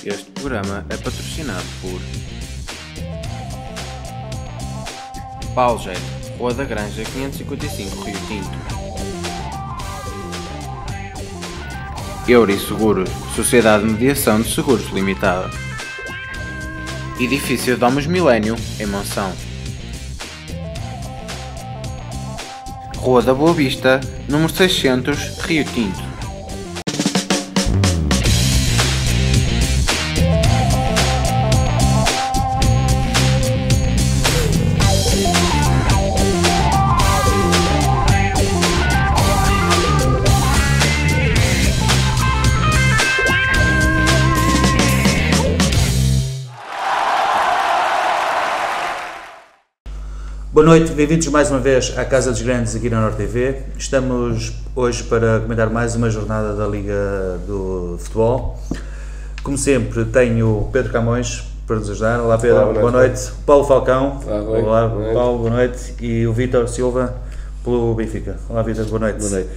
Este programa é patrocinado por Baljet, Rua da Granja 555, Rio Tinto. Euri Seguros, Sociedade de Mediação de Seguros Limitada. Edifício Domus Milênio, em Monção. Rua da Boa Vista, número 600, Rio Tinto. Boa noite, bem-vindos mais uma vez à Casa dos Grandes aqui na Norte TV. Estamos hoje para comentar mais uma jornada da Liga do Futebol. Como sempre, tenho o Pedro Camões para nos ajudar. Olá Pedro, olá, boa noite. Paulo Falcão, olá Paulo, boa noite. E o Vítor Silva pelo Benfica. Olá Vítor, boa noite. Boa noite.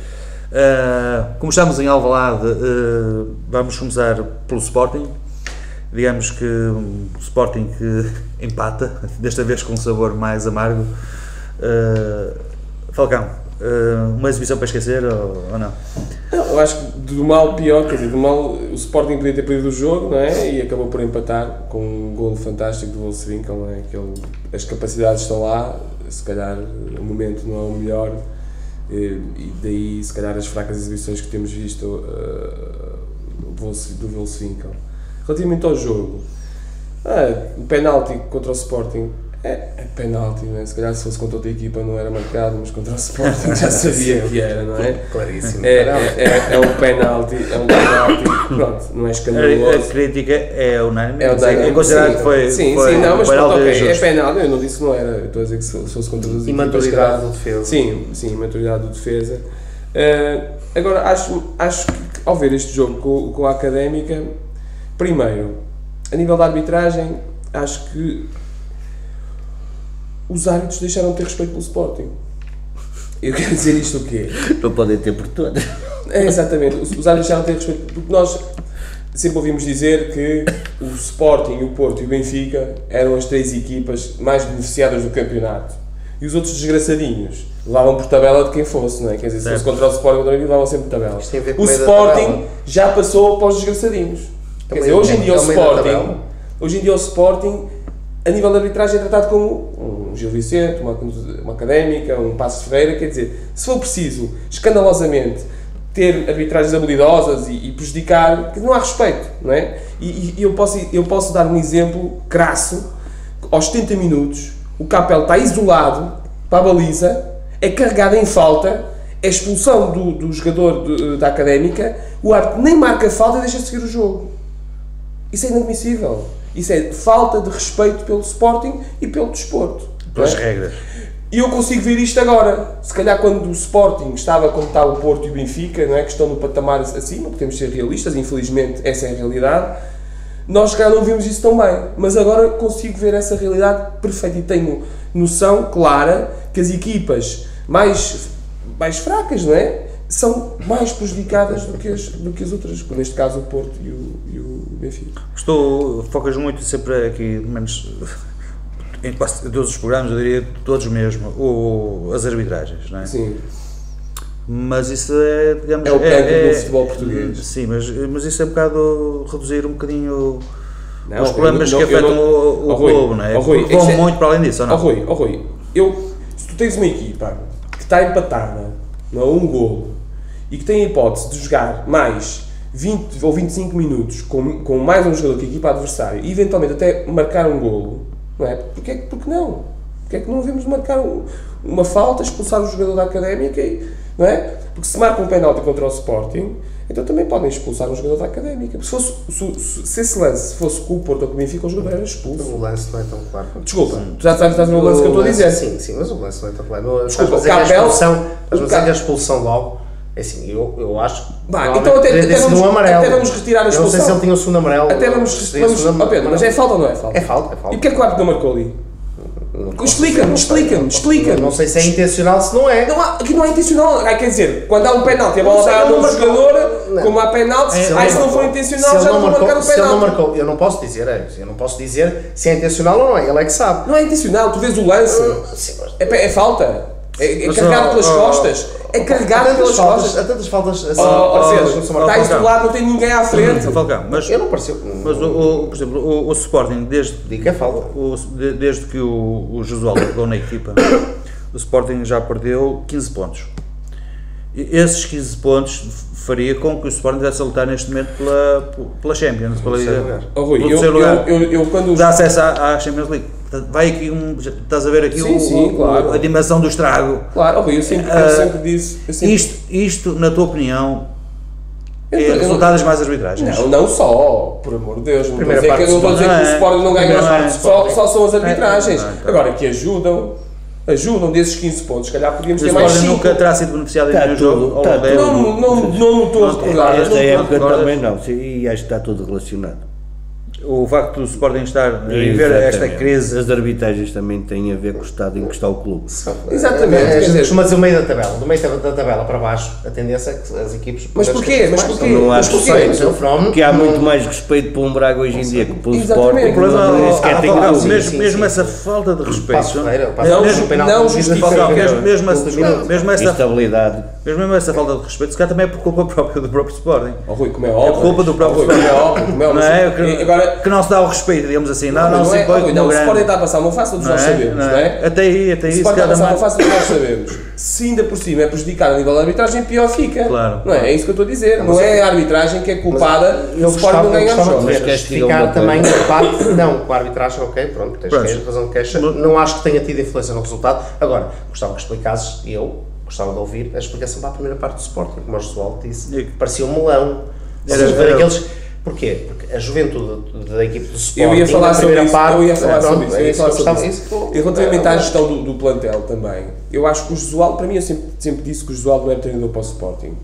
Como estamos em Alvalade, vamos começar pelo Sporting. Digamos que o Sporting que empata, desta vez com um sabor mais amargo. Falcão, uma exibição para esquecer ou não? Não, eu acho que do mal pior, quer dizer, do mal o Sporting podia ter perdido o jogo, não é? E acabou por empatar com um golo fantástico do Wolfswinkel, não é? As capacidades estão lá, se calhar o momento não é o melhor e daí se calhar as fracas exibições que temos visto do Wolfswinkel. Relativamente ao jogo, o penalti contra o Sporting é penalti, não é? Se calhar se fosse contra outra equipa não era marcado, mas contra o Sporting já sabia que era, não é? Claríssimo. É um penalti, pronto, não é escandaloso. A crítica é unânime, É considerado que foi não, mas penalti pronto, justo. É penalti, eu não disse que não era, estou a dizer que se fosse contra as equipas... E maturidade do defesa. Sim, maturidade do defesa. Agora, acho que ao ver este jogo com a Académica, primeiro, a nível da arbitragem, acho que os árbitros deixaram de ter respeito pelo Sporting. Eu quero dizer isto o quê? Não podem ter por todas. Exatamente, os árbitros deixaram de ter respeito, porque nós sempre ouvimos dizer que o Sporting, o Porto e o Benfica eram as três equipas mais beneficiadas do campeonato. E os outros desgraçadinhos levavam por tabela de quem fosse, não é? Quer dizer, se fosse contra o Sporting ou contra o Benfica, levavam sempre por tabela. O Sporting já passou para os desgraçadinhos. Quer dizer, hoje em dia o Sporting, a nível de arbitragem, é tratado como um Gil Vicente, uma Académica, um Passos Ferreira. Quer dizer, se for preciso, escandalosamente, ter arbitragens habilidosas e prejudicar, que não há respeito, não é? E eu posso dar um exemplo crasso. Aos 70 minutos, o Capel está isolado para a baliza, é carregado em falta, é expulsão do jogador da Académica, o árbitro nem marca falta e deixa de seguir o jogo. Isso é inadmissível. Isso é falta de respeito pelo Sporting e pelo desporto. Pelas regras. E eu consigo ver isto agora. Se calhar quando o Sporting estava como está o Porto e o Benfica, não é? Que estão no patamar acima, podemos ser realistas, infelizmente essa é a realidade, nós se calhar não vimos isso tão bem. Mas agora consigo ver essa realidade perfeita e tenho noção clara que as equipas mais fracas, não é? São mais prejudicadas do que as outras, neste caso o Porto e o Benfica. Focas muito sempre aqui, pelo menos em quase todos os programas, eu diria todos mesmo, as arbitragens, não é? Sim. Mas isso é, digamos... É o cancro do futebol português. Sim, mas isso é um bocado reduzir um bocadinho os problemas que afetam o clube, não é? Vão muito para além disso, ou não? Rui, se tu tens uma equipa que está empatada, não é, um golo, e que tem a hipótese de jogar mais 20 ou 25 minutos com mais um jogador que a equipa adversária e eventualmente até marcar um golo, não é? Porque não? Porque é que não devemos marcar uma falta, expulsar o jogador da Académica, não é? Porque se marca um penalti contra o Sporting, então também podem expulsar um jogador da Académica. Se esse lance fosse com o Porto ou com o Benfica, o jogador era expulso. O lance não é tão claro. Desculpa, tu já estás no lance que eu estou a dizer. Sim, mas o lance não é tão claro. Desculpa, o Capel... a expulsão logo, é assim, eu acho que... Então até vamos retirar a expulsão. Eu não sei se ele tinha o segundo amarelo. Até vamos Pedro, mas é falta ou não é falta? É falta. E porque é que o árbitro não marcou ali? Explica-me. Não sei se é intencional, se não é. Aqui não é intencional. Quer dizer, quando há um penalti, a bola vai a mão do jogador, como há penalti, se não for intencional, já não vou marcar o penalti. Eu não posso dizer se é intencional ou não é. Ele é que sabe. Não é intencional, tu vês o lance. É falta. É carregado pelas costas. É carregado pelas costas. Há tantas faltas assim. Está isolado, não tem ninguém à frente. Falcão, mas eu não pareceu. Mas, por exemplo, o Sporting, desde que o Josualdo jogou na equipa, o Sporting já perdeu 15 pontos. E esses 15 pontos faria com que o Sporting tivesse a lutar neste momento pela Champions, pela Liga. Rui, eu quando dá acesso à Champions League. Vai aqui estás a ver aqui claro. A dimensão do estrago. Claro, Rui, eu sempre disse. Isto, na tua opinião, é resultado das mais arbitragens? Não só, por amor de Deus. Não estou a dizer que o Sporting não ganha, só são as arbitragens. Agora, que ajudam desses 15 pontos, se calhar podíamos ter mais 5. Nunca terá sido beneficiado em nenhum jogo? Não me estou a recordar. Esta época também não, e acho que está tudo relacionado. O facto do Sporting estar a viver esta crise. As arbitragens também têm a ver com o estado em que está o clube. Exatamente. A gente costuma dizer o meio da tabela. Do meio da tabela para baixo, a tendência é que as equipes... Mas porquê? Não acho que há muito mais respeito por um Braga hoje em dia que pelo Sporting. O problema mesmo essa falta de respeito. Não justifica. Mesmo essa estabilidade. Mesmo essa falta de respeito, se calhar também é por culpa própria do próprio Sporting. Rui, como é óbvio. É por culpa do próprio Sporting. Que não se dá o respeito, digamos assim. Não, o Sporting está a passar uma fase, todos nós sabemos, não é? Até aí. O Sporting está a passar uma fase, todos nós sabemos. Se ainda por cima é prejudicado a nível da arbitragem, pior fica. Claro. Não é? É isso que eu estou a dizer. Não é a arbitragem que é culpada do Sporting não ganhar os jogos. Mas justificar também a parte, não, com a arbitragem, ok, pronto, tens razão de queixa. Não acho que tenha tido influência no resultado. Agora, gostava que explicasses, gostava de ouvir a explicação para a primeira parte do Sporting, como o Josualdo disse, parecia um melão. Porquê? Porque a juventude da equipe do Sporting... Eu ia falar sobre isso. E relativamente à gestão do plantel também, eu acho que o Josualdo, para mim eu sempre disse que o Josualdo não era treinador para o Sporting,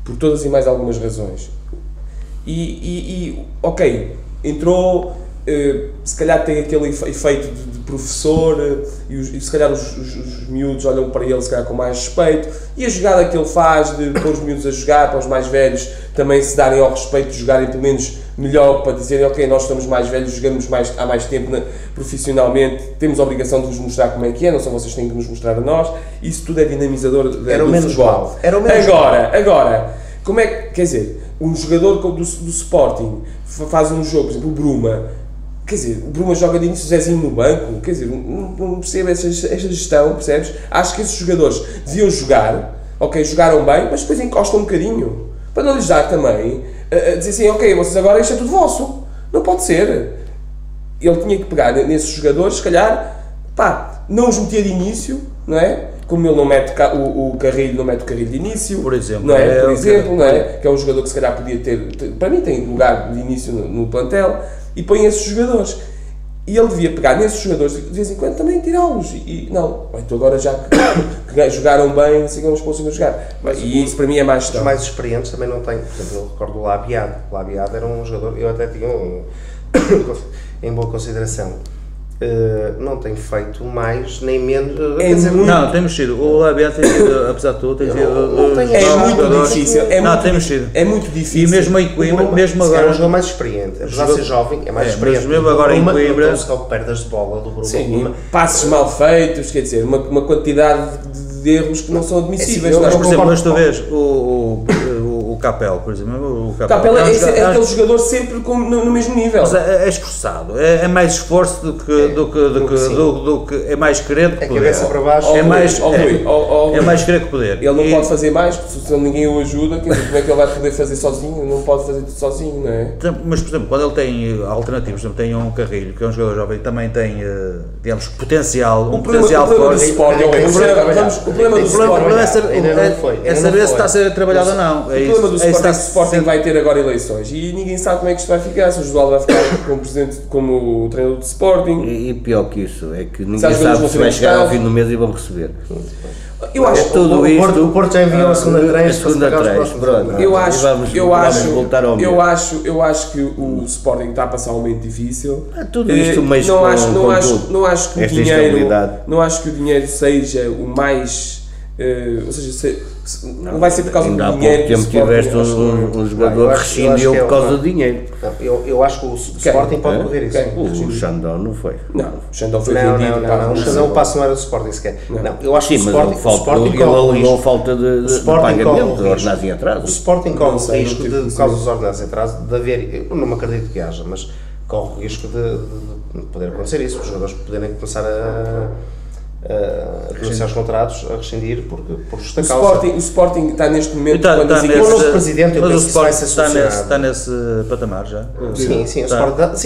por todas e mais algumas razões. Ok, entrou... se calhar tem aquele efeito de professor e se calhar os miúdos olham para ele se calhar com mais respeito, e a jogada que ele faz de pôr os miúdos a jogar, para os mais velhos também se darem ao respeito de jogarem pelo menos melhor, para dizerem ok, nós estamos mais velhos, jogamos há mais tempo profissionalmente, temos a obrigação de vos mostrar como é que é, não são vocês que têm que nos mostrar a nós. Isso tudo é dinamizador do futebol. Agora, como é que, quer dizer, um jogador do Sporting faz um jogo, por exemplo o Bruma, quer dizer, o Bruma joga de início, o Zezinho no banco, quer dizer, não percebo esta gestão, percebes? Acho que esses jogadores deviam jogar, ok, jogaram bem, mas depois encostam um bocadinho, para não lhes dar também, dizer assim, ok, vocês agora isto é tudo vosso, não pode ser. Ele tinha que pegar nesses jogadores, se calhar, não os metia de início, não é? Como ele não mete o Carrilho, não mete o Carrilho de início, por exemplo, não é? Não é? Que é um jogador que se calhar podia ter, para mim tem lugar de início no plantel, e põe esses jogadores. E ele devia pegar nesses jogadores de vez em quando também tirá-los. Então agora já que jogaram bem, sigamos para a jogar. E isso para mim é mais gestão. Os mais experientes também não têm. Por exemplo, eu recordo o Labiado. O Labiado era um jogador, eu até tinha em boa consideração. Não tem feito mais nem menos. Não, tem mexido. O Labiado tem sido, apesar de tudo, tem sido. É muito difícil. Tem mexido. É muito difícil. E mesmo em Coimbra, mesmo agora. É um jogador mais experiente. Apesar de ser jovem, é mais experiente. Mesmo agora em Coimbra. Não perdas de bola do Bruno. Sim, passes mal feitos, quer dizer, uma quantidade de erros que não são admissíveis. Mas, por exemplo, tu vês o Capel, por exemplo. O Capel é aquele jogador sempre no mesmo nível. Mas é esforçado, é mais esforço do que é mais querer que poder. A cabeça para baixo. É mais querer que poder. Ele não pode fazer mais, se ninguém o ajuda, como é que ele vai poder fazer sozinho? Não pode fazer tudo sozinho, não é? Mas, por exemplo, quando ele tem alternativas, tem um Carrilho, que é um jogador jovem, também tem, digamos, potencial, potencial forte. O problema do Sporting é saber se está a ser trabalhado ou não. O do Sporting é que o Sporting vai ter agora eleições e ninguém sabe como é que isto vai ficar, se o Josualdo vai ficar como presidente, como treinador do Sporting. E pior que isso, é que ninguém sabe se vai chegar ao fim do mês e vão receber. Eu acho que tudo isto. O Porto já enviou a segunda três. Eu acho que o Sporting está a passar um momento difícil. Tudo isto mexe não acho que o dinheiro seja o mais, ou seja, não vai ser por causa do dinheiro. Há pouco tempo tiveste um jogador que rescindiu por causa do dinheiro. Eu acho que o Sporting pode correr isso. O Xandão não foi. Não, o Xandão foi vendido. Não, o Xandão o passo não era do Sporting sequer. Não, eu acho que o Sporting não falta de pagamento, de ordenados em atraso. O Sporting corre o risco, por causa dos ordenados em atraso, de haver, eu não me acredito que haja, mas corre o risco de poder acontecer isso, os jogadores poderem começar a negociar os contratos, a rescindir por justa causa. O Sporting está neste momento com o novo presidente, eu penso que vai ser está nesse patamar já. Sim,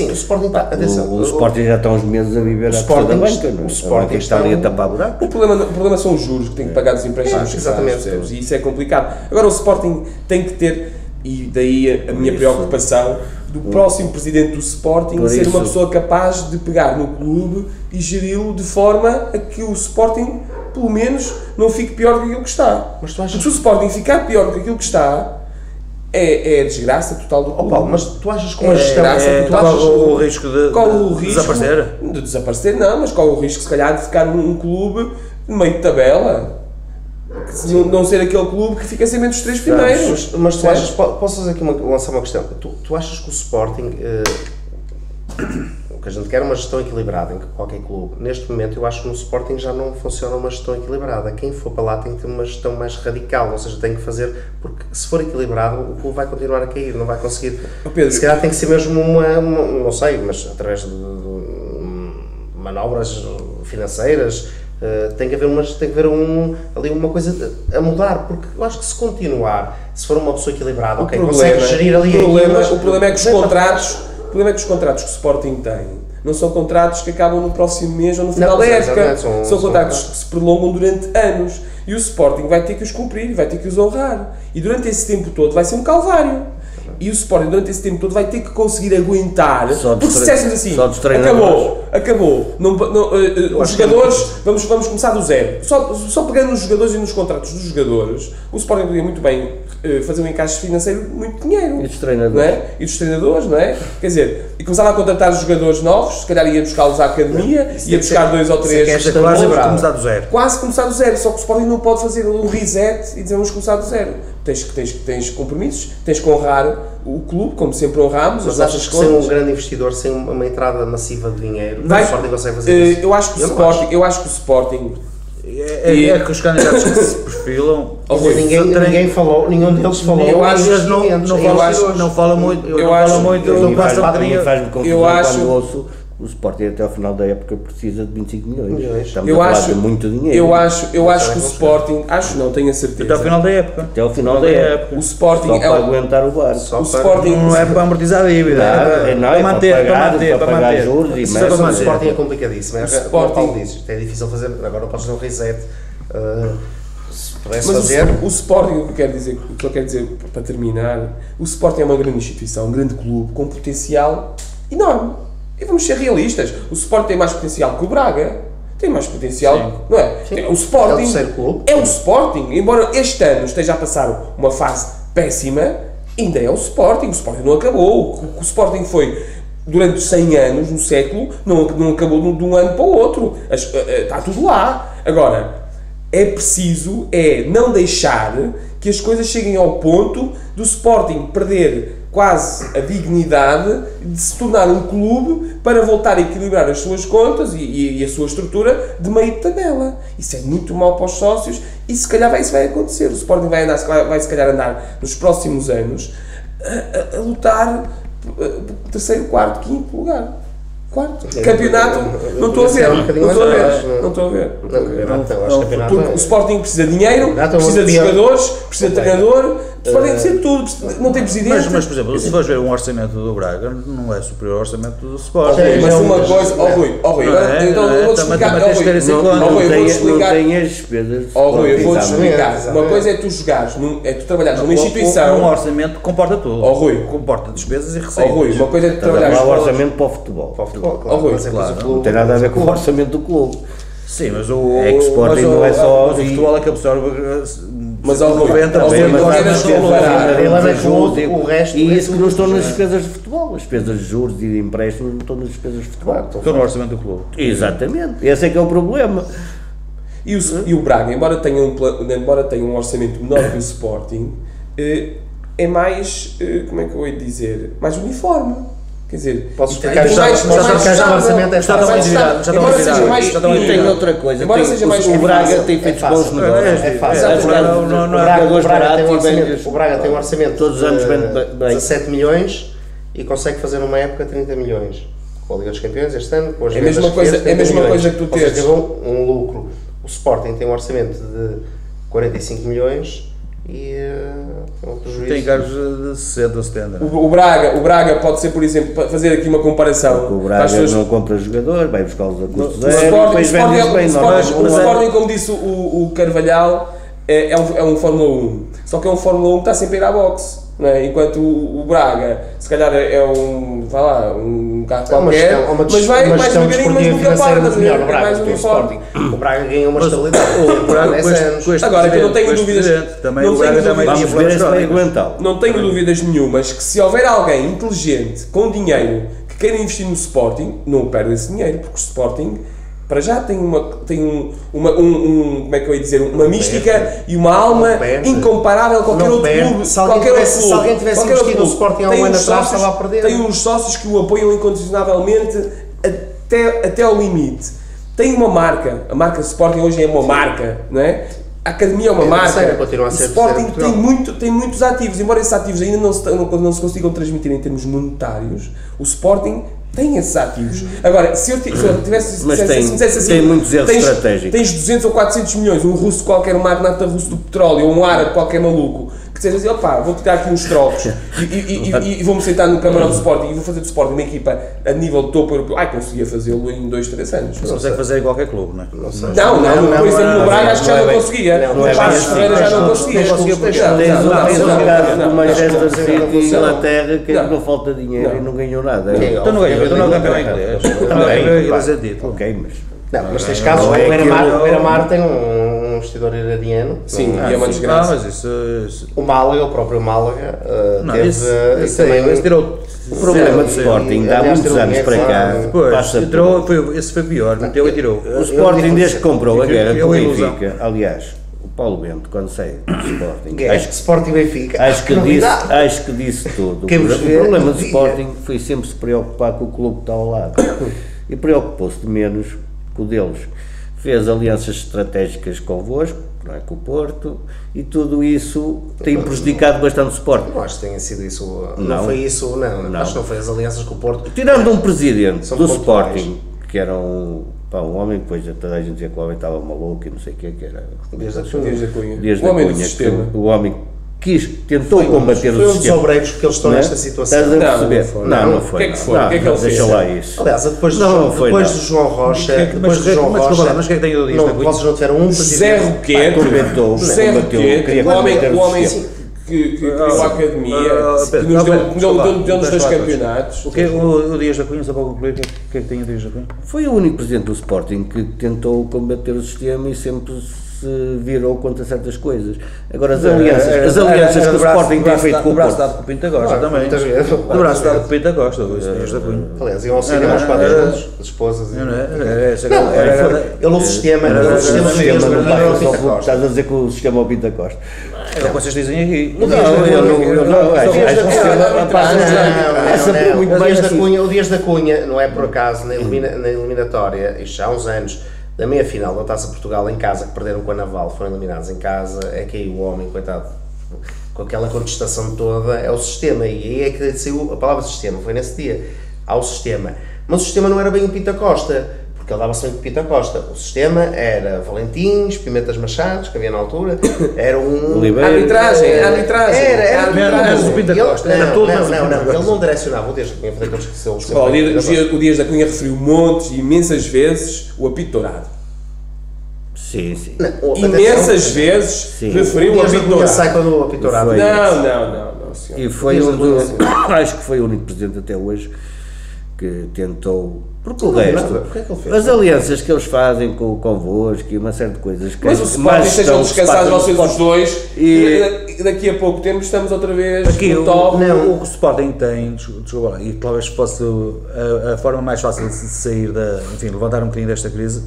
o Sporting está, atenção. O Sporting já está uns meses a viver à custa da banca, não é? O Sporting está ali a tapar buracos. O problema são os juros que tem que pagar dos empréstimos. Exatamente. E isso é complicado. Agora o Sporting tem que ter, e daí a minha preocupação, do próximo presidente do Sporting ser uma pessoa capaz de pegar no clube e geri-lo de forma a que o Sporting, pelo menos, não fique pior do que aquilo que está. Mas se o Sporting ficar pior do que aquilo que está, é a desgraça total do clube. Paulo, mas tu achas que uma gestão... Qual o risco de desaparecer? De desaparecer não, mas qual o risco, se calhar, de ficar num clube de meio de tabela? Não ser aquele clube que fica sempre entre os três primeiros. Mas tu achas, posso fazer aqui lançar uma questão, tu achas que o Sporting, o que a gente quer é uma gestão equilibrada em qualquer clube, neste momento eu acho que no Sporting já não funciona uma gestão equilibrada, quem for para lá tem que ter uma gestão mais radical, ou seja, tem que fazer, porque se for equilibrado o clube vai continuar a cair, não vai conseguir, Pedro, se calhar tem que ser mesmo uma não sei, mas através de manobras financeiras. Tem que haver ali uma coisa a mudar, porque eu acho que se continuar, se for uma pessoa equilibrada, consegue gerir ali o problema é que os contratos que o Sporting tem não são contratos que acabam no próximo mês ou no final da época, são contratos que se prolongam durante anos e o Sporting vai ter que os cumprir, vai ter que os honrar e durante esse tempo todo vai ser um calvário. E o Sporting durante esse tempo todo vai ter que conseguir aguentar, porque se dissessemos assim, acabou, os jogadores, vamos começar do zero, só pegando nos jogadores e nos contratos dos jogadores, o Sporting podia muito bem fazer um encaixe financeiro muito dinheiro. E dos treinadores. Não é? E dos treinadores, não é? Quer dizer, e começava a contratar os jogadores novos, se calhar ia buscá-los à academia, ia buscar 2 ou 3... Quase começar do zero, só que o Sporting não pode fazer um reset e dizer vamos começar do zero. Tens compromissos, tens que honrar o clube, como sempre honramos. Mas achas que sem um grande investidor, sem uma entrada massiva de dinheiro, o Sporting consegue fazer isso? Eu acho que o Sporting... É que os candidatos que se perfilam... Ninguém falou, nenhum deles falou. Eu acho que não fala muito. Faz-me confusão quando ouço. O Sporting até ao final da época precisa de 25 milhões. Estamos a falar de muito dinheiro. Eu acho que o Sporting, não tenho a certeza. Até ao final da época. Até ao final da época. O Sporting só para aguentar o barco. O Sporting não é para amortizar a dívida. É para manter. Para pagar juros e mais. O Sporting é complicadíssimo. É difícil fazer. Agora não podes fazer um reset. Se pudesse fazer. O Sporting, o que eu quero dizer para terminar, o Sporting é uma grande instituição, um grande clube com potencial enorme. E vamos ser realistas, o Sporting tem mais potencial que o Braga, tem mais potencial, não é? Sim. O Sporting é o Sporting, embora este ano esteja a passar uma fase péssima, ainda é o Sporting não acabou, o Sporting foi durante 100 anos, no século, não acabou de um ano para o outro, está tudo lá. Agora, é preciso não deixar que as coisas cheguem ao ponto do Sporting perder quase a dignidade de se tornar um clube para voltar a equilibrar as suas contas e a sua estrutura de meio de tabela. Isso é muito mau para os sócios e se calhar isso vai acontecer. O Sporting vai se calhar andar nos próximos anos a lutar por terceiro, quarto, quinto lugar. Campeonato, não estou a ver. Porque o Sporting precisa de dinheiro, precisa de jogadores, precisa de treinador, O Sporting tem que ser tudo, não tem presidente. Mas, por exemplo, se fores ver um orçamento do Braga, não é superior ao orçamento do Sporting. Mas uma coisa, Rui, então eu vou-te explicar. Não tem as despesas. Rui, eu vou-te explicar. Uma coisa é tu jogares, é tu trabalhares numa instituição. Um orçamento comporta tudo. Rui, comporta despesas e receitas. Rui, uma coisa é tu trabalhares. Não há orçamento para o futebol. Rui, não tem nada a ver com o orçamento do clube. Sim, mas é que o Sporting não é só. O futebol é que absorve. Mas ao 90% o resto. E isso que não estão nas despesas de futebol. As despesas de juros e de empréstimos não estão nas despesas de futebol. Estão no orçamento do clube. Exatamente. Esse é que é o problema. E o Braga, embora tenha um orçamento menor que o Sporting, é mais, como é que eu vou dizer, mais uniforme. Quer dizer, posso explicar já o orçamento é fácil. E tem outra coisa, o Braga tem feito bons negócios. É fácil. O Braga tem um orçamento todos os anos bem 17 milhões e consegue fazer numa época 30 milhões. Com a Liga dos Campeões este ano, com as vendas é a mesma coisa que tu tens. Um lucro. O Sporting tem um orçamento de 45 milhões e um prejuízo. Tem cargos de 60 ou 70. O Braga pode ser, por exemplo, para fazer aqui uma comparação. Porque o Braga não compra jogador, vai buscá-los a custo zero. O Sporting, como disse o Carvalhal, é um Fórmula 1. Só que é um Fórmula 1 que está sempre a ir à boxe. Não é? Enquanto o Braga, se calhar é um carro qualquer, mas vai mais devagarinho, mas nunca para, é mais uniforme. O Braga ganhou uma estabilidade. Agora, que eu não tenho dúvidas, não tenho dúvidas nenhumas que se houver alguém inteligente, com dinheiro, que queira investir no Sporting, não perde esse dinheiro, porque o Sporting para já tem como é que eu ia dizer, uma mística e uma alma incomparável a qualquer outro clube. Se alguém tivesse investido no Sporting há um ano atrás, estava a perder. Tem uns sócios que o apoiam incondicionavelmente até ao limite. Tem uma marca, a marca Sporting hoje é uma marca, não é? A Academia é uma marca. O Sporting tem muitos ativos, embora esses ativos ainda não se consigam transmitir em termos monetários, o Sporting tem esses ativos. Agora, se eu tivesse assim, tem muitos erros estratégicos. Tens 200 ou 400 milhões, um russo qualquer, um magnata russo do petróleo, ou um árabe qualquer maluco, que dizes assim, opá, vou tirar aqui uns trocos e vou-me sentar no camarão do Sporting e vou fazer do Sporting uma equipa a nível de topo europeu. Conseguia fazê-lo em 2, 3 anos. Não consegue fazer em qualquer clube, não é? Por exemplo, no Braga acho que já não conseguia. No Passos Ferreira já não conseguia. Tens o lugar do Manchester City e Inglaterra que não falta dinheiro e não ganhou nada. Então não ganhou, então não ganhou inglês. Mas tens casos, o Beira-Mar tem um investidor iraniano. Sim, e é uma desgraça. Mas isso... O Málaga, o próprio Málaga, teve... tirou o problema do Sporting, há muitos anos para cá, esse foi pior, meteu e tirou. O Sporting, desde que comprou a guerra com o Benfica, aliás, o Paulo Bento, quando saiu do Sporting, Sporting Benfica, acho que disse tudo. O problema do Sporting foi sempre se preocupar com o clube que está ao lado e preocupou-se menos com o deles. Fez alianças estratégicas convosco, não é, com o Porto, e tudo isso tem prejudicado bastante o Sporting. Não acho que tenha sido isso. Não foi isso, não. Acho que não foi as alianças com o Porto. Tirando um presidente do Sporting, que era um homem, depois toda a gente dizia que o homem estava maluco e não sei o que era. Desde a Cunha. Desde a Cunha. O homem tentou combater o sistema. Foi um dos obreiros porque eles estão nesta situação. Estás a perceber? Não foi. O que é que foi? O que é que ele fez? Deixa lá isso. Aliás, depois do João Rocha... Mas o que é que tem o disto? Vocês não tiveram um presidente... José Roquete, o homem que criou a Academia, que nos deu 2 campeonatos. O Dias da Cunha, só para concluir, o que é que tem o Dias da Cunha? Foi o único presidente do Sporting que tentou combater o sistema e sempre se virou contra certas coisas. Agora as alianças que o Sporting tem feito com o braço dado com o Pinta Costa também. O braço dado com o Pinta Costa, o Dias da Cunha. Aliás, iam ao cinema aos 4 juntos, as esposas. Ele o sistema mesmo. Estás a dizer que o sistema é o Pinta Costa. É o que vocês dizem aqui. O Dias da Cunha, não é por acaso, na eliminatória, isto já há uns anos, da meia-final da Taça Portugal em casa, que perderam com a Naval, foram eliminados em casa, é que aí o homem, coitado, com aquela contestação toda, é o sistema, e aí é que saiu a palavra sistema, foi nesse dia, há o sistema. Mas o sistema não era bem o Pinta Costa, porque ele dava-se muito de Pita Costa. O sistema era Valentins, Pimentas Machados, que havia na altura, era um... Arbitragem. Era o Pinta Costa. Ele não direcionava, o Dias da Cunha, foi daqueles que o Dias da Cunha referiu montes e imensas vezes o apito dourado. Sim. Imensas vezes referiu o apito dourado. Sai quando o apito dourado. Não, senhor. E foi acho que foi o único presidente até hoje que tentou, porque o resto, as alianças que eles fazem convosco e uma série de coisas que... Mas o Sporting, sejam descansados vocês os dois, e daqui a pouco tempo estamos outra vez no top. O Sporting tem, desculpa, e talvez fosse a forma mais fácil de sair enfim, levantar um bocadinho desta crise,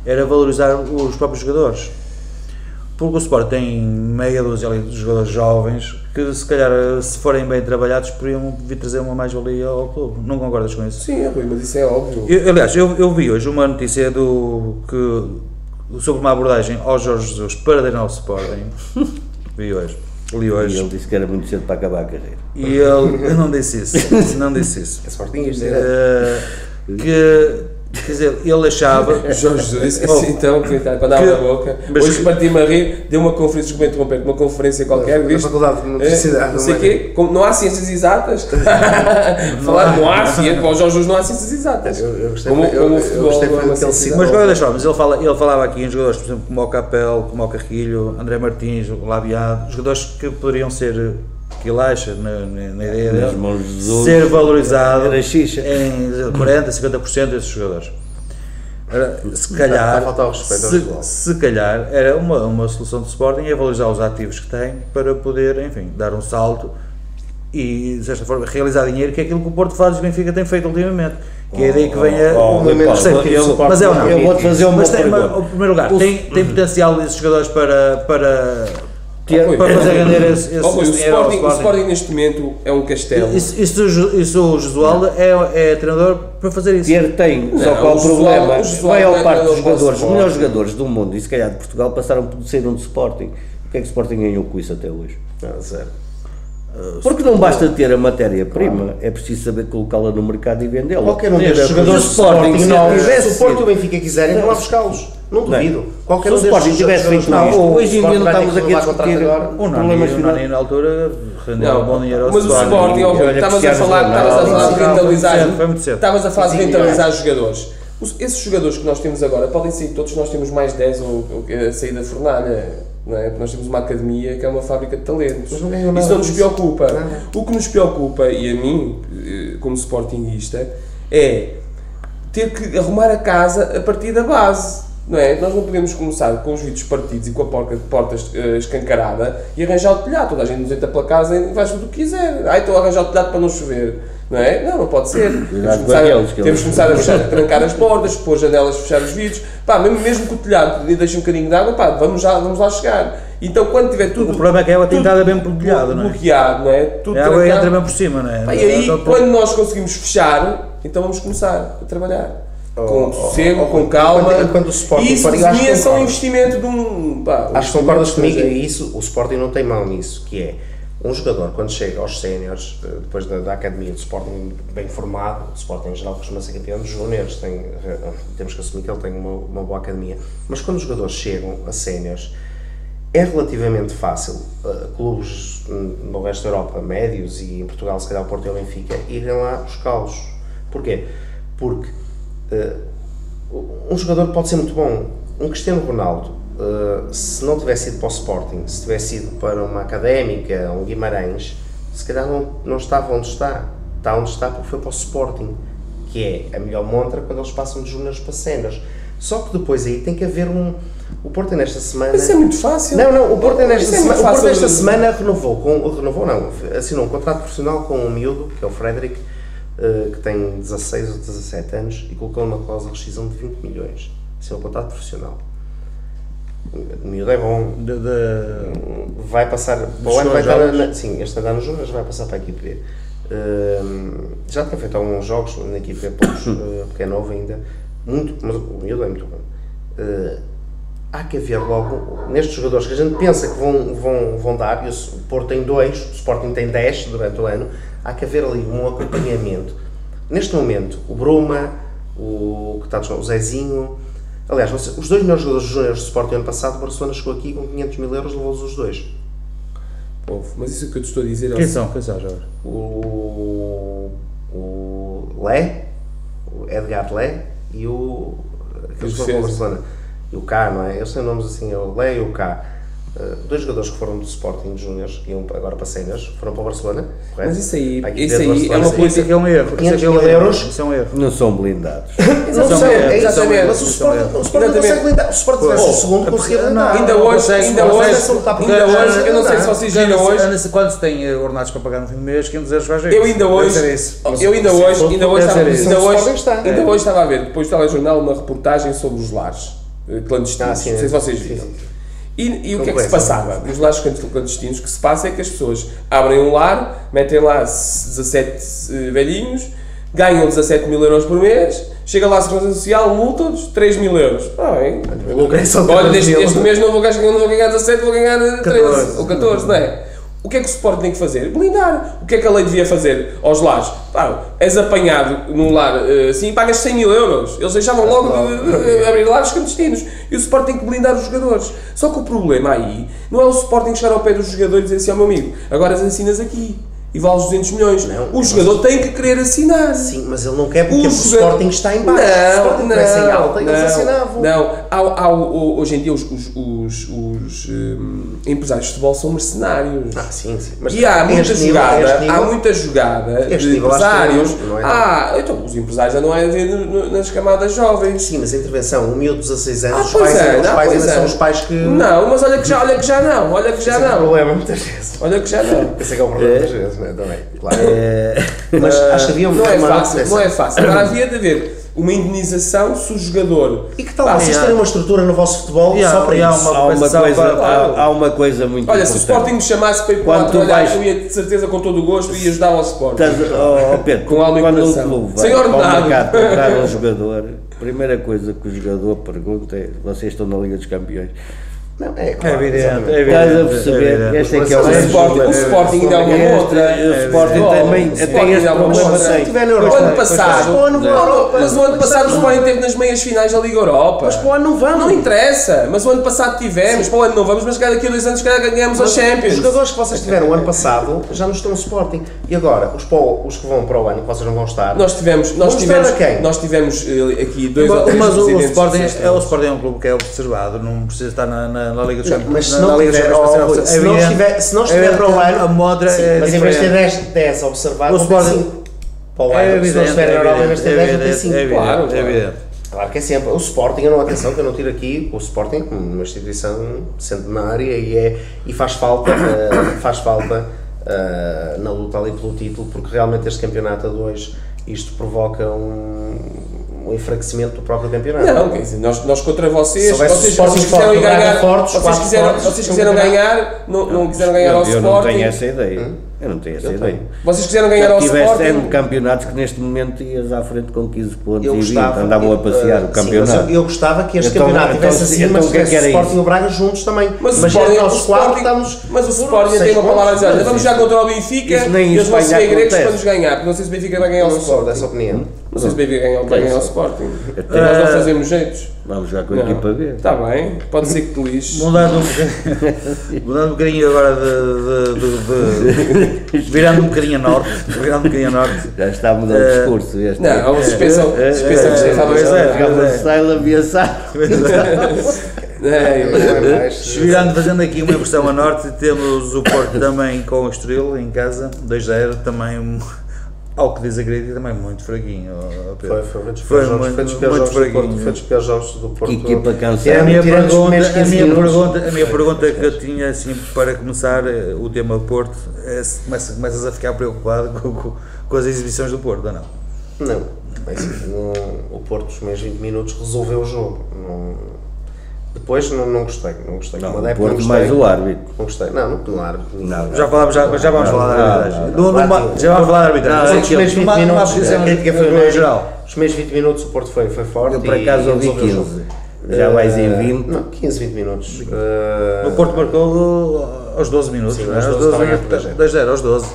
era valorizar os próprios jogadores. Porque o Sport tem meia dúzia de jogadores jovens que, se calhar, se forem bem trabalhados, poderiam vir trazer uma mais-valia ao clube. Não concordas com isso? Sim, Rui, mas isso é óbvio. Aliás, eu vi hoje uma notícia sobre uma abordagem ao Jorge Jesus para dar ao Sporting. Li hoje. E ele disse que era muito cedo para acabar a carreira. E ele não disse isso. Não disse isso. É Sportingista. Quer dizer, ele achava... Jorge Jesus, então, quando abre a boca, hoje parti-me a rir, deu uma conferência, desculpa interromper, uma conferência qualquer, na Faculdade de Universidade, não sei o quê, não há ciências exatas, falar não há ciências, para o Jorge Jesus não há ciências exatas. Eu gostei muito que ele citou. Mas de qualquer das formas, ele falava aqui em jogadores, por exemplo, como o Capel, como o Carrilho, André Martins, o Labiado, jogadores que poderiam ser... que ele acha, na ideia dele, ser valorizado em 40%, 50% desses jogadores. Se calhar era uma solução de Sporting é valorizar os ativos que tem para poder, enfim, dar um salto e, desta forma, realizar dinheiro, que é aquilo que o Porto faz e o Benfica tem feito ultimamente. Que é daí que vem mas é ou não? Eu vou-te fazer uma pergunta. Em primeiro lugar, tem potencial esses jogadores para fazer render esse dinheiro ao Sporting. O Sporting neste momento é um castelo. Isso o Jesualdo é treinador para fazer isso. Tem, só qual o problema? A maior parte dos jogadores, os melhores jogadores do mundo e se calhar de Portugal passaram por ser um de Sporting. O que é que o Sporting ganhou com isso até hoje? Zero. Porque não basta ter a matéria-prima, é preciso saber colocá-la no mercado e vendê-la. Qualquer um destes jogadores de Sporting, se o Porto e o Benfica quiserem, vão lá buscá-los. Não duvido. Qualquer um destes tivesse feito isto, hoje em dia não estamos aqui a discutir problemas financeiros. Na altura rendeu bom dinheiro ao Sporting. Mas o Sporting, estavas a falar de rentabilizar jogadores. Esses jogadores que nós temos agora, podem sair todos, nós temos mais 10 a sair da fornalha. Não é? Nós temos uma academia que é uma fábrica de talentos. Isso não nos preocupa. O que nos preocupa, e a mim, como sportinguista, é ter que arrumar a casa a partir da base. Não é? Nós não podemos começar com os vidros partidos e com a porta escancarada e arranjar o telhado. Toda a gente nos entra pela casa e faz tudo o que quiser. Estou a arranjar o telhado para não chover. Não é? Não pode ser. Temos que começar a trancar as portas, pôr janelas, fechar os vidros. Mesmo que o telhado deixe um bocadinho de água, vamos lá chegar. Então, quando tiver tudo... O problema é que a água tem estado bem bloqueado, não é? Bloqueado, não é? Tudo a água entra bem por cima, não é? E aí, quando nós conseguimos fechar, então vamos começar a trabalhar. Com sossego, com calma. E isso devia ser um investimento de um... Acho que concordas comigo, e isso, o Sporting não tem mão nisso, que é um jogador, quando chega aos séniores, depois da academia do Sporting bem formado, o Sporting em geral costuma ser campeão dos júniores, temos que assumir que ele tem uma boa academia, mas quando os jogadores chegam a séniores, é relativamente fácil, clubes no resto da Europa, médios, e em Portugal se calhar o Porto e o Benfica, irem lá buscá-los. Porquê? Porque um jogador pode ser muito bom. Um Cristiano Ronaldo, se não tivesse ido para o Sporting, se tivesse ido para uma Académica, um Guimarães, se calhar não estava onde está. Está onde está porque foi para o Sporting, que é a melhor montra quando eles passam de júniores para séniores. Só que depois aí tem que haver o Porto nesta semana... Isso é muito fácil. Não, o Porto nesta semana assinou um contrato profissional com um miúdo, que é o Frederick, que tem 16 ou 17 anos, e colocou uma cláusula de rescisão de 20 milhões. Isso é um contrato profissional. O miúdo é bom. Vai passar... Para o ano vai estar... Sim, este ano nos Júniors vai passar para a equipe B. Já tem feito alguns jogos na equipe B, porque é novo ainda. Mas o miúdo é muito bom. Há que haver logo, nestes jogadores que a gente pensa que vão dar, e o Porto tem 2, o Sporting tem 10 durante o ano, há que haver ali um acompanhamento. Neste momento, o Bruma, o Zezinho. Aliás, os dois melhores jogadores júniores do Sporting ano passado, o Barcelona chegou aqui com 500 mil euros, levou-os os dois. Pô, mas isso que eu te estou a dizer é Quem são, Jorge? O Lé, o Edgar Lé e o aqueles que foram para o Barcelona. E o K, não é? Eu sei nomes assim, é o Lé e o K. Dois jogadores que foram do Sporting Júniors e agora para Cenas, foram para o Barcelona, correto? Mas isso aí é uma coisa que é um erro. 500 mil euros. Isso é um erro. Não são blindados. Não são, exatamente. Mas o Sporting não consegue blindar. O Sporting tivesse o segundo, conseguia blindar. Ainda hoje, eu não sei se vocês viram hoje. Quando se tem ordenados para pagar no fim do mês, 500 euros vai Eu ainda hoje estava a ver, depois do telejornal, uma reportagem sobre os lares clandestinos. Não sei se vocês viram. E o que é que se passava? Nos lares clandestinos, o que se passa é que as pessoas abrem um lar, metem lá 17 velhinhos, ganham 17 mil euros por mês, chega lá a Segurança Social, multam-nos 3 mil euros. Olha, este mês não vou ganhar 17, vou ganhar 13 ou 14, não é? O que é que o Sporting tem que fazer? Blindar. O que é que a lei devia fazer aos lares? És apanhado num lar assim, pagas 100 mil euros. Eles deixavam logo de abrir lares clandestinos. E o Sporting tem que blindar os jogadores. Só que o problema aí não é o Sporting chegar ao pé dos jogadores e dizer assim, meu amigo, agora as assinas aqui. E vale os 200 milhões. O jogador tem que querer assinar. Sim, mas ele não quer porque o Sporting está em baixo. O Sporting estivesse em alta e eles assinavam. Hoje em dia os empresários de futebol são mercenários. Sim. Mas e há muita jogada de empresários. Então os empresários não é nas camadas jovens. Sim, mas a intervenção, um miúdo de 16 anos, os pais ainda são os pais que... Não, mas olha que já não. Esse é o problema muitas vezes. Olha que já não. Esse é que é o problema muitas vezes. Também, claro. Mas acho que havia não é fácil. Agora havia de haver uma indenização se o jogador... E que tal vocês terem uma estrutura no vosso futebol só para isso? Há uma coisa muito Olha, importante. se o Sporting me chamasse para ir para lá trabalhar, eu ia de certeza com todo o gosto e ia ajudar ao Sporting. Pedro, com alma e coração. Sem ordenado. Comprar um jogador, a primeira coisa que o jogador pergunta é: vocês estão na Liga dos Campeões? Não, é evidente. Estás a perceber? Este é que é o Sporting ainda é uma outra. O Sporting também tem este problema. O ano passado, mas o ano passado o Sporting esteve nas meias finais da Liga Europa. Mas para o ano não vamos. Não interessa, mas o ano passado tivemos, para o ano não vamos, mas daqui a 2 anos ganhamos a Champions. Os jogadores que vocês tiveram o ano passado já não estão no Sporting. E agora, os que vão para o ano, que vocês não vão estar, nós tivemos aqui 2 ou 3 mas presidentes. O Sporting é um clube que é observado, não precisa estar na Liga dos Campeões. Mas se não estiver para o ano, a moda mas em vez de ter 10 a observar, vão ter 5 para o ano. Se não estiver na Europa, em vez de ter 10, vão ter 5. Claro, é evidente. Claro que é sempre. O Sporting, atenção que eu não tiro aqui, o Sporting como uma instituição centenária e faz falta na luta ali pelo título, porque realmente este campeonato a 2, isto provoca um enfraquecimento do próprio campeonato. Não, quer dizer, nós contra vocês quiseram ganhar, vocês quiseram ganhar, não quiseram ganhar ao Sporting. Eu não tenho essa ideia. Eu não tenho essa ideia. Vocês quiseram ganhar ao Sporting. Tiveste campeonatos que neste momento ias à frente com 15 pontos e 20, andavam a passear o campeonato. Eu gostava que este campeonato tivesse assim, mas tivesse o Sporting e o Braga juntos também. Mas o Sporting tem uma palavra a dizer, olha, vamos jogar contra o Benfica e eles vão ser gregos para nos ganhar, porque não sei se o Benfica vai ganhar ao Sporting. Dessa opinião. Não sei se o Benfica vai ganhar ao Sporting. Nós não fazemos jeitos. Vamos jogar com a equipa B. Está bem, pode ser que te lixe. Mudando um bocadinho agora virando um bocadinho a norte. Já está a mudar o discurso. Não, vocês pensam que isto estava jogava style ameaçado. Fazendo aqui uma versão a norte, temos o Porto também com o Estoril em casa, 2-0, também ao que diz a crítica, também muito fraguinho. Foi muito fraguinho. Foi dos piores jogos do Porto. Que equipa cansada. A minha pergunta que eu tinha assim, para começar o tema Porto é se começas a ficar preocupado com as exibições do Porto ou não? Não. O Porto, nos meus 20 minutos, resolveu o jogo. Depois não gostei. Não, o Porto mais o árbitro. Não gostei. Não, o árbitro. Já vamos falar da arbitragem. Já vamos falar da arbitragem. Os primeiros 20 minutos, a crítica foi geral. Os primeiros 20 minutos o Porto foi forte. Eu por acaso ouvi 15. Já vais em 20. Não, 15, 20 minutos. O Porto marcou aos 12 minutos. Sim, não é? aos Aos 12 12 estava 2-0, aos 12.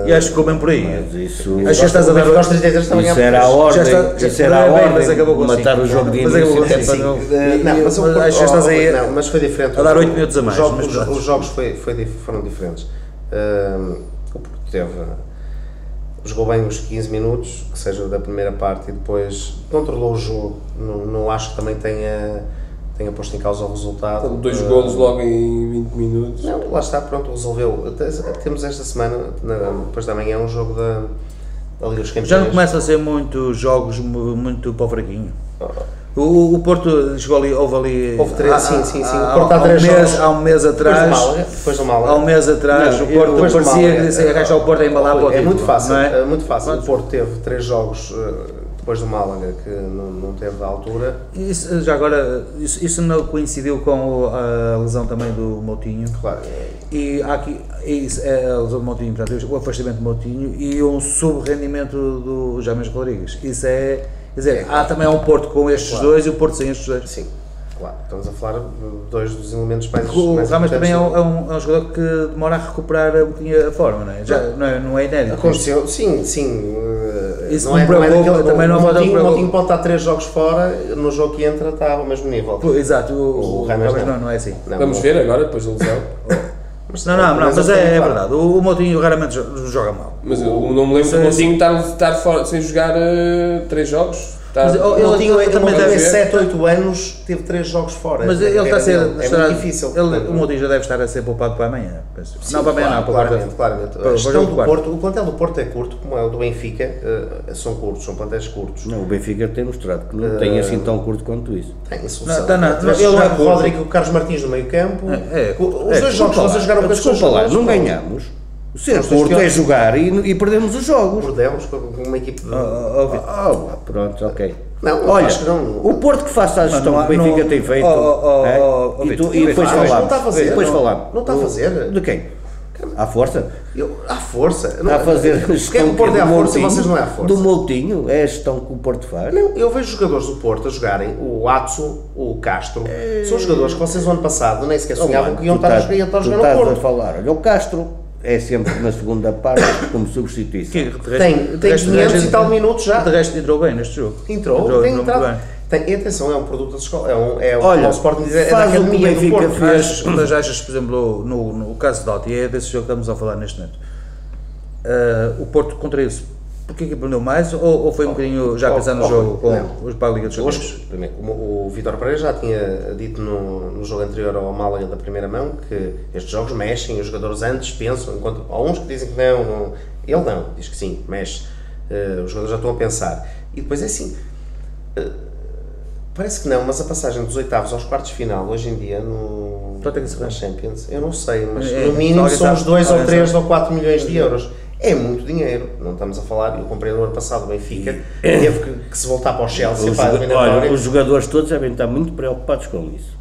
E acho que ficou bem por aí. Mas isso, Acho que estás a dar Aos 33 também isso era a ordem, já isso era a bem, ordem mas acabou com de matar o jogo de Mas acabou início. com Sim, não, não, mas o acho que estás aí não, mas foi diferente. a dar 8 minutos a mais. Os jogos foram diferentes. O Porto jogou bem uns 15 minutos, que seja da primeira parte, e depois controlou o jogo. Não acho que também tenha posto em causa o resultado. 2 golos logo em 20 minutos. Não, lá está, pronto, resolveu. Temos esta semana, depois da manhã, um jogo da Liga dos Campeões. Já não começam a ser muitos jogos muito para o fraquinho. O Porto chegou ali, houve 3, sim. O Porto há 3 jogos. Há um mês atrás. Depois do Málaga. Há um mês atrás, o Porto parecia que arranjar o Porto a embalar para o É título, muito fácil, não é? é muito fácil. O Porto teve 3 jogos depois do Málaga que não teve da altura. Isso, já agora, isso não coincidiu com a lesão também do Moutinho. Claro. E há aqui a lesão do Moutinho, portanto, o afastamento do Moutinho e um subrendimento do James Rodrigues. Isso é. Quer dizer, há também um Porto com estes dois e o Porto sem estes dois. Sim, claro. Estamos a falar de 2 dos elementos mais O Rames também é importantes. um jogador que demora a recuperar um bocadinho a forma, não é? Já, não é inédito. Aconteceu, sim. Isso não me preocupa, daquele, também não o me Moutinho preocupa. pode estar 3 jogos fora, no jogo que entra está ao mesmo nível. Exato, o Rames Rames não é assim. Não, Vamos ver agora, depois da lesão. Mas é verdade, o Moutinho raramente joga mal. Mas eu não me lembro do Moutinho estar fora, sem jogar 3 jogos. Mas Ele também tem deve 7, 8 anos, teve 3 jogos fora. Mas ele está a ser. É muito difícil. O Moutinho já deve estar a ser poupado para amanhã. Penso. Não, para amanhã não, para claramente. para A gestão o do quarto. Porto, o plantel do Porto é curto, como é o do Benfica, são curtos, são plantéis curtos. Não, o Benfica tem mostrado que não tem assim tão curto quanto isso. Tem solução. Ele Ele não é é o curto. Rodrigo e o Carlos Martins no meio campo. Os dois jogos Desculpa vocês jogaram com estes dois desculpa lá, jogadores, não pô. ganhamos. O ser Nós temos curto que- é jogar e perdemos os jogos. Perdemos com uma equipe de... Pronto, ok. Não, Olha, acho que não. o Porto que faça a gestão que o Benfica tem feito, e depois Vitor, falamos. não está a fazer, Depois não. falamos. Não está a fazer. De quem? À força? À força. Está a fazer a Porque é que gestão o Porto é do à força e Moutinho? vocês não é à força? Do Moutinho, é a gestão que o Porto faz. Não, eu vejo jogadores do Porto a jogarem, o Atsu, o Castro, são jogadores que vocês o ano passado nem sequer sonhavam que iam estar a jogar Tu no estás a Porto. falar, olha, o Castro é sempre na segunda parte como substituição. Tem 500 e tal minutos já. De resto entrou bem neste jogo. Entrou, tem muito entrado. bem. E atenção, é um produto da escola, Olha, o Sporting diz, é da faz o que o academia do Benfica Porto. fez. Mas achas, por exemplo, no caso de Dotti, é desse jogo que estamos a falar neste momento, o Porto contra isso, porque que aprendeu mais ou foi um bocadinho já pensando no jogo com os para a Liga dos Campeões? Hoje, primeiro, como o Vítor Pereira já tinha dito no jogo anterior ao Málaga da primeira mão, que estes jogos mexem, os jogadores antes pensam, enquanto há uns que dizem que não, ele não, diz que sim, mexe, os jogadores já estão a pensar. E depois é assim, parece que não, mas a passagem dos oitavos aos quartos de final, hoje em dia, na Champions, eu não sei, mas no mínimo são uns 2 ou 3 ou 4 milhões de euros. É muito dinheiro, não estamos a falar, eu comprei no ano passado o Benfica, teve que se voltar para o Chelsea para a Olha, os jogadores todos devem estar muito preocupados com isso.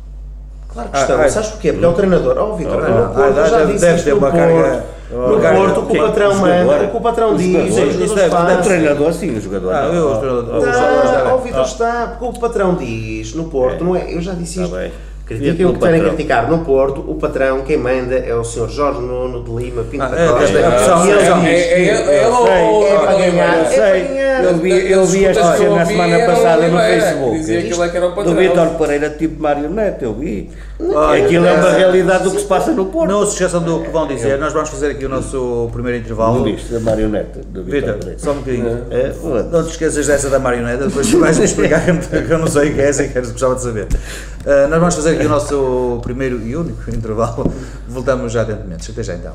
Claro que estão, sabes porquê? Porque é o treinador, Vítor, no Porto, eu já disse deve isto ter no uma Porto, carga. no Porto, o que o patrão manda, o que o patrão diz, os jogadores O fazem. treinador sim, o jogador não. O Vítor está, porque o patrão diz no Porto, não é? Eu já disse isto. bem. Critiquem o que querem criticar. No Porto, o patrão, quem manda é o Sr. Jorge Nuno de Lima Pinto da Costa. E ele diz, é para ganhar, é para ganhar. Eu vi esta cena na semana passada no Facebook. Dizia que ele é que era o Do patrão. Vítor Pereira tipo marionete, eu vi. Aquilo é uma realidade do que se passa no Porto. Não se esqueçam do que vão dizer, nós vamos fazer aqui o nosso primeiro intervalo. Não viste da marionete do Vítor Vitor, Pereira. só um bocadinho. É, Não te esqueças dessa da marioneta, depois tu vais explicar que eu não sei o que é essa e que gostava de saber. Nós vamos fazer aqui o nosso primeiro e único intervalo. Voltamos já atentamente. Até já então.